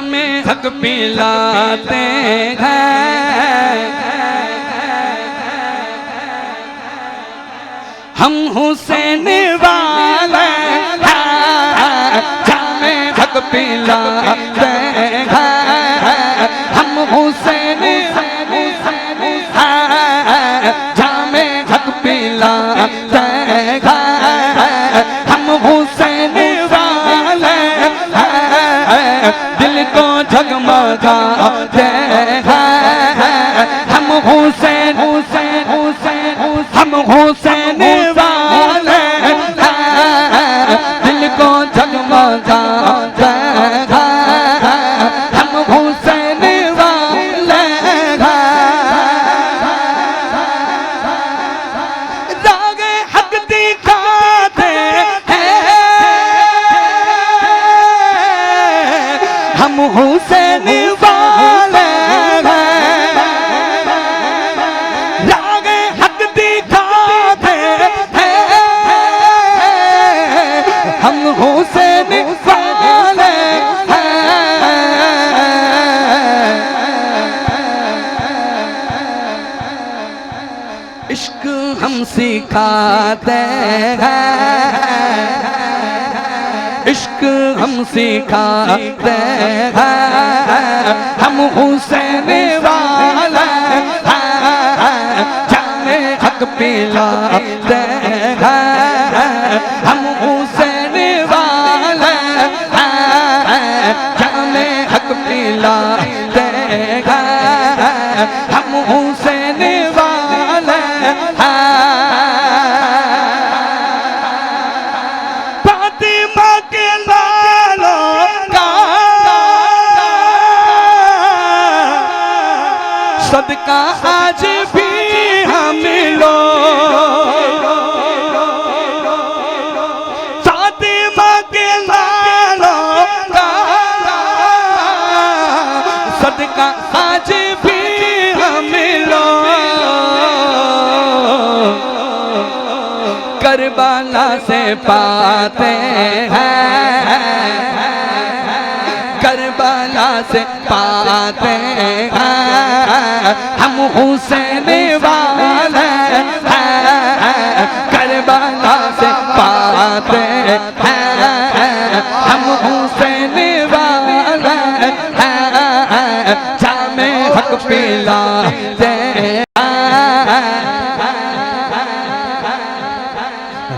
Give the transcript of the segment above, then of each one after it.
जामे हक पिलाते हैं। हम हुसैन वाले हैं, जामे हक पिलाते हैं। हम हुसैन जामे हक पिलाते हैं। हम हुसैन वाले हैं, दिल को जगमगाते हैं। हम हुसैन हुसैन हुसैन हम हुसैन वाले हैं, दिल को जगमगाते हैं। हम हुसैन वाले हैं, रागे हक दिखाते हैं। हम हुसैन वाले हैं, रागे हक दिखाते हैं। हम हुसैन वाले हैं। इश्क हम सिखाते हैं, इश्क हम सिखाते हैं। हम हुसैन वाले हैं, जामे हक पिलाते हैं। हम हुसैन वाले हैं, जामे हक पिलाते हैं। हम हुसैन वाले हैं। फातिमा के लालों का सदका आज भी हम लो। फातिमा के लालों का सदका आज भी हम लो। करबला से पाते हैं, करबला से पाते हैं। हम हुसैन वाले हैं, करबला से पाते हैं। हम हुसैन वाले हैं, जामे हक पिलाते हैं।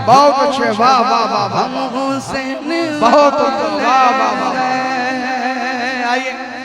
बहुत अच्छे, वाह वाह वाह वाह, हम हुसैन बहुत वाह वाह वाह। आइए।